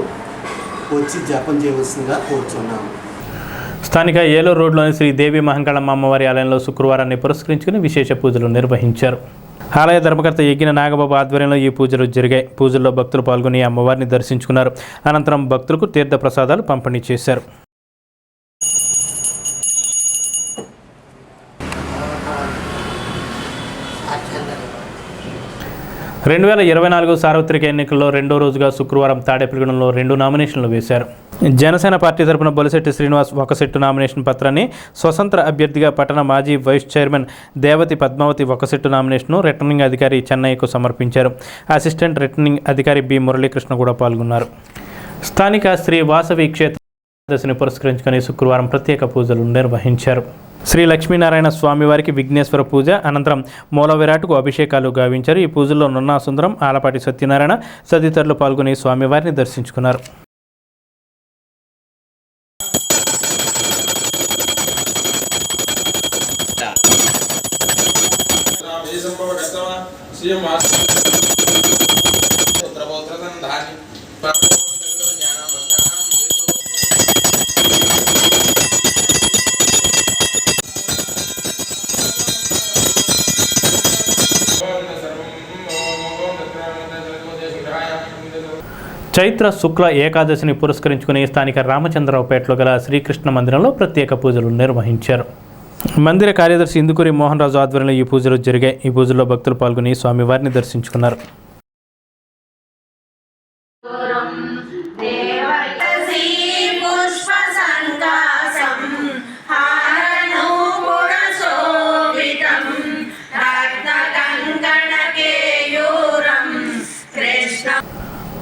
వచ్చి జపం చేయవలసిందిగా కోరుచున్నాము. స్థానిక ఏలూరు రోడ్లోని శ్రీ దేవి మహంకాళమ్మ అమ్మవారి ఆలయంలో శుక్రవారాన్ని పురస్కరించుకుని విశేష పూజలు నిర్వహించారు. ఆలయ ధర్మకర్త యజ్ఞ నాగబాబు ఆధ్వర్యంలో ఈ పూజలు జరిగాయి. పూజల్లో భక్తులు పాల్గొని అమ్మవారిని దర్శించుకున్నారు. అనంతరం భక్తులకు తీర్థ ప్రసాదాలు పంపిణీ చేశారు. 2024 సార్వత్రిక ఎన్నికల్లో రెండో రోజుగా శుక్రవారం తాడేపల్లిగూడెంలో 2 నామినేషన్లు వేశారు. జనసేన పార్టీ తరపున బొలిశెట్టి శ్రీనివాస్ ఒక సెట్టు నామినేషన్ పత్రాన్ని, స్వతంత్ర అభ్యర్థిగా పట్టణ మాజీ వైస్ చైర్మన్ దేవతి పద్మావతి ఒక సెట్టు నామినేషన్ను రిటర్నింగ్ అధికారి చెన్నైకు సమర్పించారు. అసిస్టెంట్ రిటర్నింగ్ అధికారి బి మురళీకృష్ణ కూడా పాల్గొన్నారు. స్థానిక శ్రీ వాసవి క్షేత్ర దశని పురస్కరించుకొని శుక్రవారం ప్రత్యేక పూజలు నిర్వహించారు. శ్రీ లక్ష్మీనారాయణ స్వామివారికి విఘ్నేశ్వర పూజ అనంతరం మూల విరాట్కు అభిషేకాలు గావించారు. ఈ పూజల్లో నున్నా సుందరం, ఆలపాటి సత్యనారాయణ తదితరులు పాల్గొని స్వామివారిని దర్శించుకున్నారు. చైత్ర శుక్ల ఏకాదశిని పురస్కరించుకుని స్థానిక రామచంద్రరావుపేటలో గల శ్రీకృష్ణ మందిరంలో ప్రత్యేక పూజలు నిర్వహించారు. మందిర కార్యదర్శి ఇందుకూరి మోహన్ రాజు ఆధ్వర్యంలో ఈ పూజలు జరిగాయి. ఈ పూజల్లో భక్తులు పాల్గొని స్వామివారిని దర్శించుకున్నారు.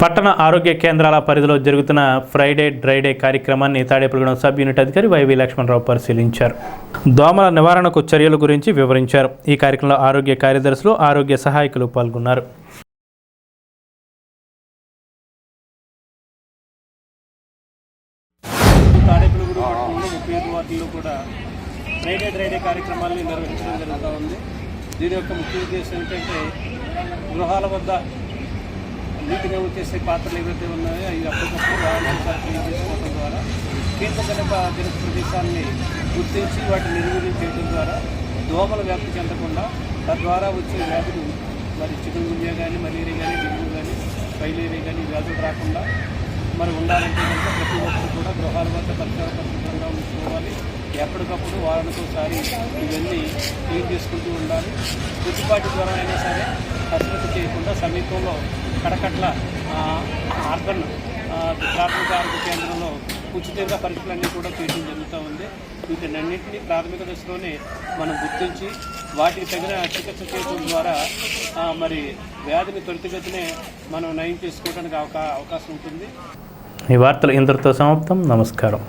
పట్టణ ఆరోగ్య కేంద్రాల పరిధిలో జరుగుతున్న ఫ్రైడే డ్రైడే కార్యక్రమాన్ని తాడేపల్లిగూడెం సబ్ యూనిట్ అధికారి వైవి లక్ష్మణరావు పరిశీలించారు. దోమల నివారణకు చర్యల గురించి వివరించారు. ఈ కార్యక్రమంలో ఆరోగ్య కార్యదర్శులు, ఆరోగ్య సహాయకులు పాల్గొన్నారు. తాడేపల్లిగూడెం పట్టణంలో 35 వార్డుల్లో కూడా ఫ్రైడే డ్రైడే కార్యక్రమాన్ని నిర్వహించడం జరుగుతూ ఉంది. దీని యొక్క ముఖ్య ఉద్దేశం ఏంటంటే గృహాల వద్ద నీటి నిల్వ చేసే పాత్రలు ఏవైతే ఉన్నాయో అవి అప్పటికప్పుడు వాహనాలు క్లీన్ చేసుకోవడం ద్వారా కీటకజనక ప్రదేశాన్ని గుర్తించి వాటిని నిర్వీర్యం చేయడం ద్వారా దోమల వ్యాప్తి చెందకుండా తద్వారా వచ్చే వ్యాధులు మరి చికెన్ గున్యా కానీ, మలేరియా కానీ, డెంగ్యూ కానీ, ఫైలేరియా కానీ వ్యాధులు రాకుండా మరి ఉండాలంటే కనుక ప్రతి ఒక్కరు కూడా గృహాల వద్ద పరిశుభ్రంగా ఉంచుకోవాలి. ఎప్పటికప్పుడు వారానికోసారి ఇవన్నీ క్లీన్ చేసుకుంటూ ఉండాలి. కొద్దిపాటి జ్వరం అయినా సరే అశ్రద్ధ చేయకుండా సమీపంలో కడకట్ల అర్బన్ ప్రాథమిక ఆరోగ్య కేంద్రంలో ఉచితంగా పరీక్షలన్నీ కూడా చేయడం జరుగుతూ ఉంది. వీటినన్నింటినీ ప్రాథమిక దశలోనే మనం గుర్తించి వాటికి తగిన చికిత్స చేయడం ద్వారా మరి వ్యాధిని త్వరితగతినే మనం నయం చేసుకోవడానికి అవకాశం ఉంటుంది. ఈ వార్తలు ఇంతటితో సమాప్తం. నమస్కారం.